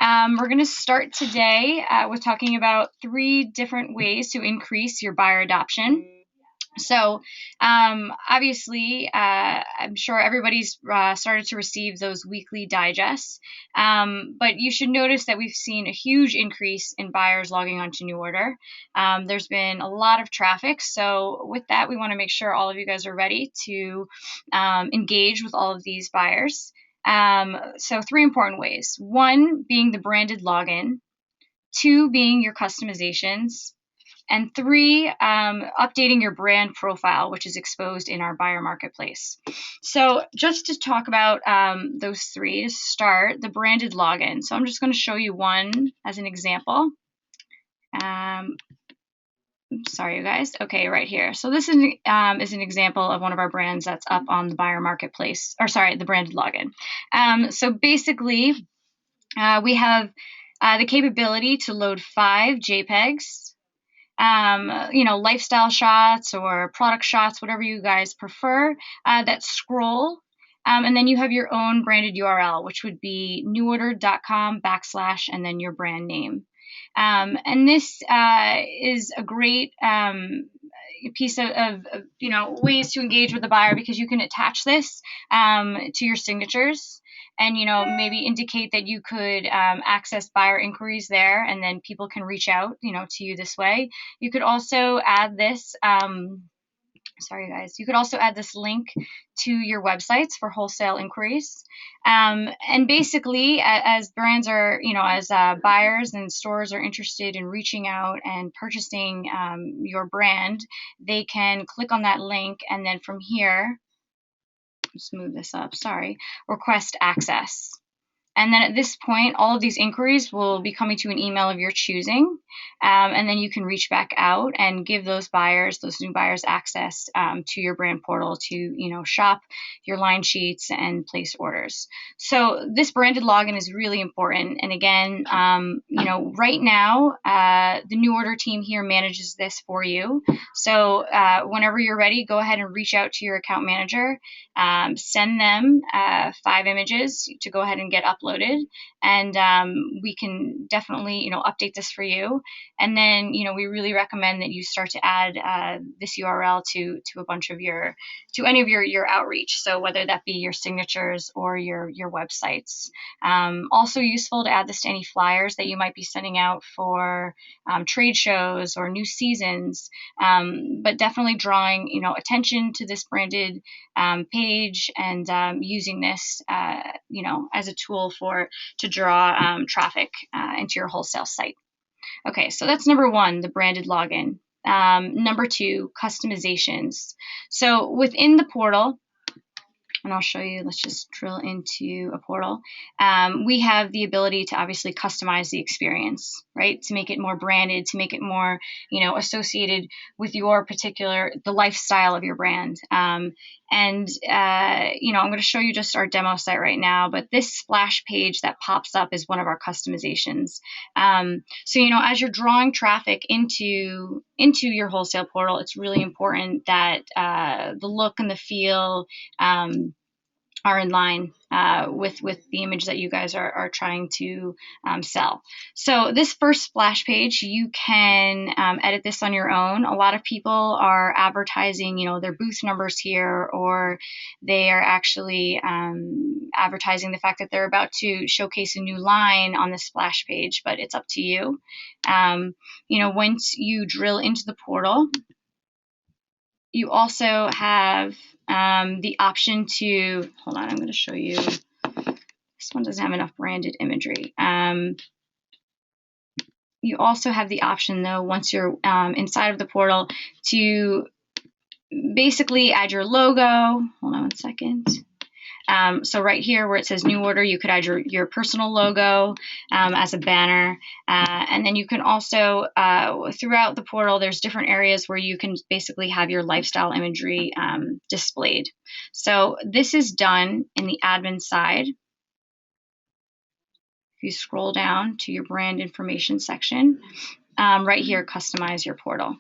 We're going to start today with talking about 3 different ways to increase your buyer adoption. So obviously, I'm sure everybody's started to receive those weekly digests, but you should notice that we've seen a huge increase in buyers logging onto NuOrder. There's been a lot of traffic, so with that, we want to make sure all of you guys are ready to engage with all of these buyers. So 3 important ways. 1 being the branded login, 2 being your customizations, and 3, updating your brand profile, which is exposed in our buyer marketplace. So just to talk about those 3 to start, the branded login. So I'm just going to show you one as an example. Sorry, you guys. Okay, right here. So this is an example of one of our brands that's up on the buyer marketplace, or sorry, the branded login. So basically, we have the capability to load 5 JPEGs, lifestyle shots or product shots, whatever you guys prefer, that scroll. And then you have your own branded URL, which would be nuorder.com/ and then your brand name. And this is a great piece of ways to engage with the buyer, because you can attach this to your signatures and maybe indicate that you could access buyer inquiries there, and then people can reach out to you this way. You could also add this sorry guys, you could also add this link to your websites for wholesale inquiries. And basically, as brands are, as buyers and stores are interested in reaching out and purchasing your brand, they can click on that link, and then from here, let's move this up, sorry, request access. And then at this point, all of these inquiries will be coming to an email of your choosing. And then you can reach back out and give those new buyers access to your brand portal to, shop your line sheets and place orders. So this branded login is really important. And again, right now, the NuOrder team here manages this for you. So whenever you're ready, go ahead and reach out to your account manager, send them 5 images to go ahead and get uploaded. And we can definitely, update this for you. And then, we really recommend that you start to add this URL to any of your outreach. So whether that be your signatures or your websites. Also useful to add this to any flyers that you might be sending out for trade shows or new seasons. But definitely drawing, attention to this branded page, and using this, as a tool to draw traffic into your wholesale site. Okay, so that's number 1, the branded login. Number 2, customizations. So within the portal, and I'll show you, let's just drill into a portal. We have the ability to obviously customize the experience, right? To make it more branded, to make it more, associated with the lifestyle of your brand. I'm going to show you just our demo site right now, but this splash page that pops up is one of our customizations. So, as you're drawing traffic into your wholesale portal, it's really important that the look and the feel are in line with the image that you guys are trying to sell. So this first splash page, you can edit this on your own. A lot of people are advertising, their booth numbers here, or they are actually advertising the fact that they're about to showcase a new line on the splash page, but it's up to you. Once you drill into the portal, you also have the option to, hold on, I'm going to show you. This one doesn't have enough branded imagery. You also have the option, though, once you're inside of the portal, to basically add your logo. Hold on one second. So right here where it says NuOrder, you could add your personal logo as a banner. And then you can also, throughout the portal, there's different areas where you can basically have your lifestyle imagery displayed. So this is done in the admin side. If you scroll down to your brand information section, right here, customize your portal.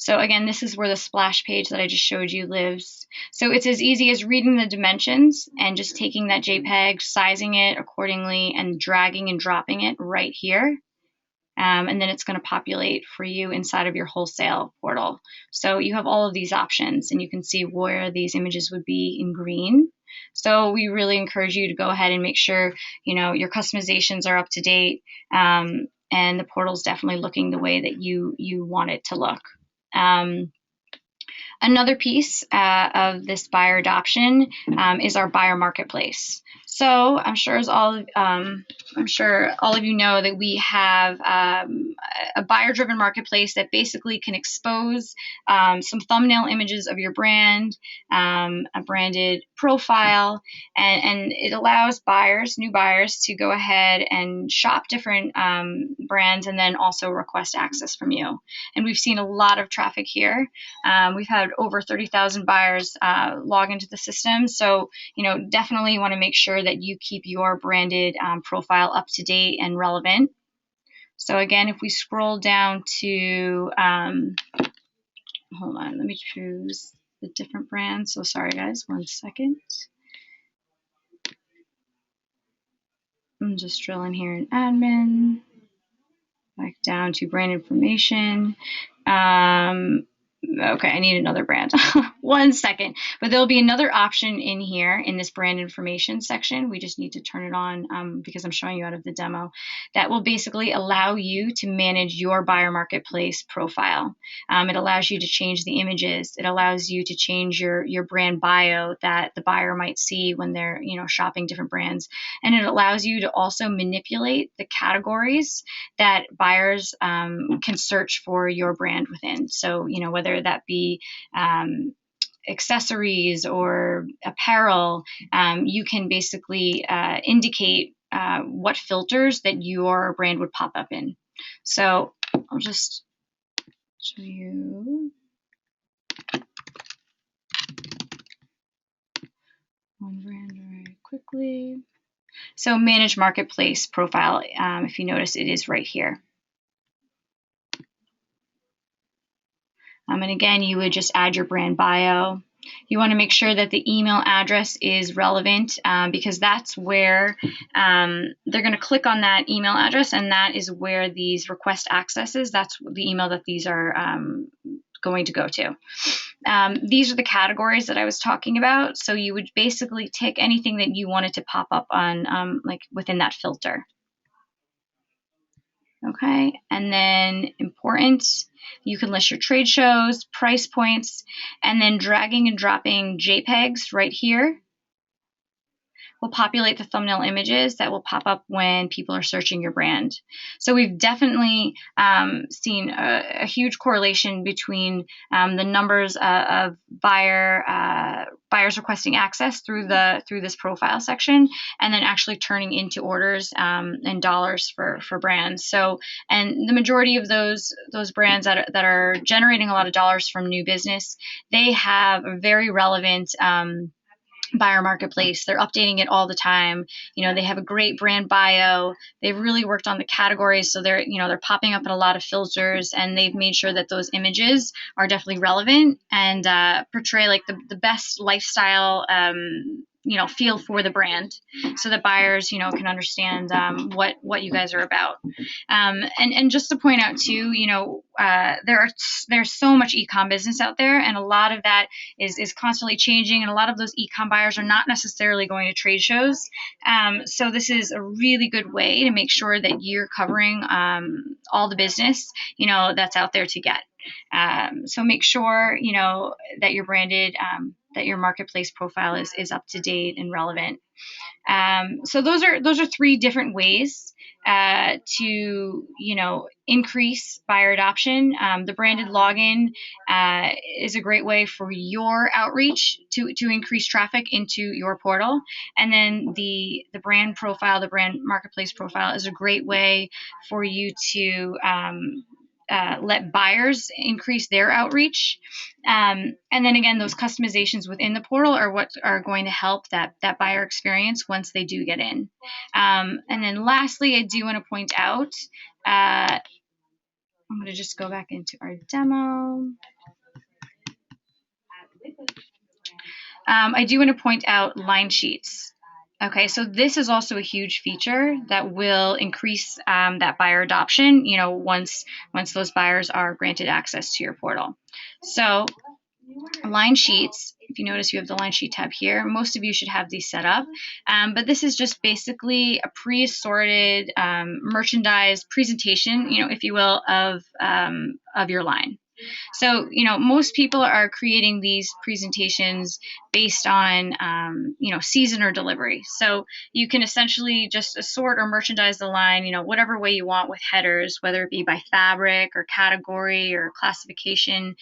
So again, this is where the splash page that I just showed you lives. So it's as easy as reading the dimensions and just taking that JPEG, sizing it accordingly, and dragging and dropping it right here. And then it's going to populate for you inside of your wholesale portal. So you have all of these options, and you can see where these images would be in green. So we really encourage you to go ahead and make sure your customizations are up to date, and the portal's definitely looking the way that you want it to look. Another piece of this buyer adoption is our buyer marketplace. So I'm sure all of you know that we have a buyer-driven marketplace that basically can expose some thumbnail images of your brand, a branded profile, and it allows new buyers, to go ahead and shop different brands and then also request access from you. And we've seen a lot of traffic here. We've had over 30,000 buyers log into the system. So, definitely you want to make sure that you keep your branded profile up to date and relevant. So again, if we scroll down to, hold on, let me choose the different brands. So sorry guys, 1 second. I'm just drilling here in admin, back down to brand information. Okay, I need another brand. 1 second. But there'll be another option in here in this brand information section. We just need to turn it on because I'm showing you out of the demo. That will basically allow you to manage your buyer marketplace profile. It allows you to change the images. It allows you to change your brand bio that the buyer might see when they're shopping different brands. And it allows you to also manipulate the categories that buyers can search for your brand within. So, whether that be accessories or apparel, you can basically indicate what filters that your brand would pop up in. So I'll just show you one brand very quickly. So manage marketplace profile, if you notice, it is right here. And again, you would just add your brand bio. You want to make sure that the email address is relevant because that's where they're going to click on that email address, and that is where these request accesses, that's the email that these are going to go to. These are the categories that I was talking about. So you would basically tick anything that you wanted to pop up on like within that filter. Okay, and then important, you can list your trade shows, price points, and then dragging and dropping JPEGs right here will populate the thumbnail images that will pop up when people are searching your brand. So we've definitely seen a huge correlation between the numbers of buyers requesting access through this profile section, and then actually turning into orders and dollars for brands. So, and the majority of those brands that are generating a lot of dollars from new business, they have a very relevant buyer marketplace. They're updating it all the time. They have a great brand bio. They've really worked on the categories, so they're popping up in a lot of filters, and they've made sure that those images are definitely relevant and portray like the best lifestyle feel for the brand, so that buyers can understand what you guys are about. And just to point out too, there's so much e-com business out there, and a lot of that is constantly changing, and a lot of those e-com buyers are not necessarily going to trade shows. So this is a really good way to make sure that you're covering all the business that's out there to get. So make sure that you're branded, that your marketplace profile is up to date and relevant. So those are 3 different ways to increase buyer adoption. The branded login is a great way for your outreach to increase traffic into your portal, and then the brand profile, the brand marketplace profile, is a great way for you to let buyers increase their outreach. And then again, those customizations within the portal are what are going to help that buyer experience once they do get in. And then lastly, I do want to point out I'm going to just go back into our demo. I do want to point out line sheets. Okay, so this is also a huge feature that will increase that buyer adoption, once those buyers are granted access to your portal. So line sheets, if you notice you have the line sheet tab here, most of you should have these set up, but this is just basically a pre-assorted merchandise presentation, if you will, of your line. So, most people are creating these presentations based on, season or delivery. So you can essentially just assort or merchandise the line, whatever way you want with headers, whether it be by fabric or category or classification.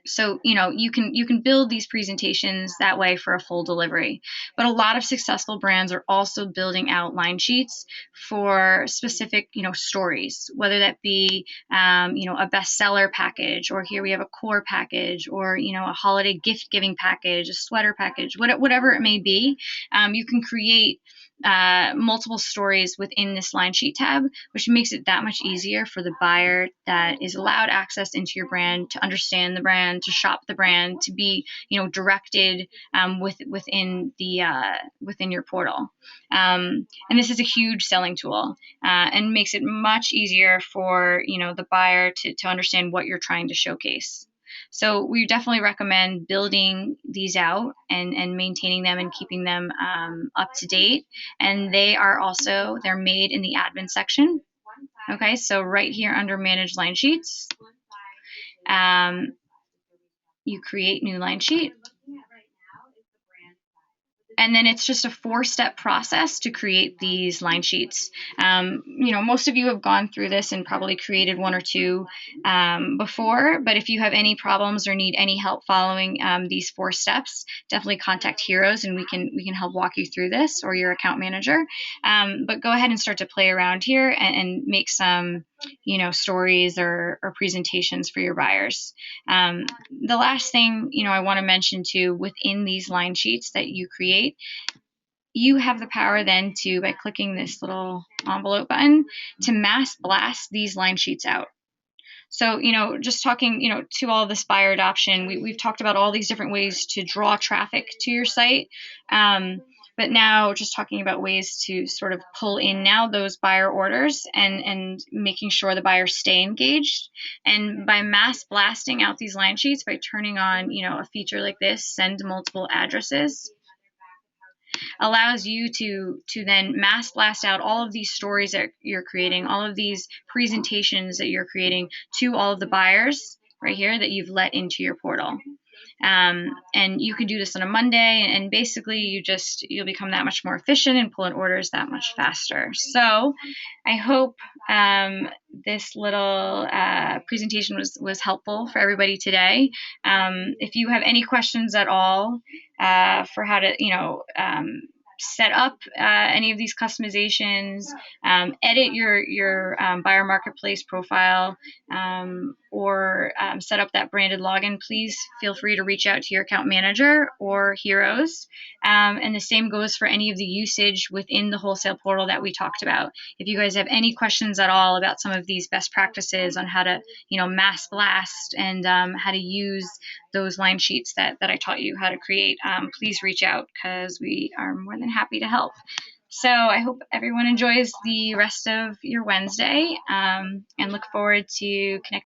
So you can build these presentations that way for a full delivery. But a lot of successful brands are also building out line sheets for specific stories, whether that be a bestseller package, or here we have a core package, or a holiday gift giving package, a sweater package, whatever it may be. You can create multiple stories within this line sheet tab, which makes it that much easier for the buyer that is allowed access into your brand to understand the brand, to shop the brand, to be directed within your portal. And this is a huge selling tool, and makes it much easier for the buyer to understand what you're trying to showcase. So we definitely recommend building these out and maintaining them and keeping them up to date. And they're made in the admin section. Okay, so right here under Manage Line Sheets, you create new line sheet. And then it's just a 4-step process to create these line sheets. Most of you have gone through this and probably created one or two before, but if you have any problems or need any help following these 4 steps, definitely contact Heroes and we can help walk you through this, or your account manager. But go ahead and start to play around here and make some stories or presentations for your buyers. The last thing I want to mention too, within these line sheets that you create, you have the power then to, by clicking this little envelope button, to mass blast these line sheets out. So, just talking, to all this buyer adoption, we've talked about all these different ways to draw traffic to your site. But now just talking about ways to sort of pull in now those buyer orders and making sure the buyers stay engaged. And by mass blasting out these line sheets, by turning on, a feature like this, send multiple addresses, allows you to then mass blast out all of these stories that you're creating, all of these presentations that you're creating to all of the buyers right here that you've let into your portal. And you can do this on a Monday, and basically you'll become that much more efficient and pull in orders that much faster. So I hope this little presentation was helpful for everybody today. If you have any questions at all for how to set up any of these customizations, edit your buyer marketplace profile, or set up that branded login, please feel free to reach out to your account manager or Heroes. And the same goes for any of the usage within the wholesale portal that we talked about. If you guys have any questions at all about some of these best practices on how to mass blast and how to use those line sheets that I taught you how to create, please reach out, because we are more than happy to help. So I hope everyone enjoys the rest of your Wednesday, and look forward to connecting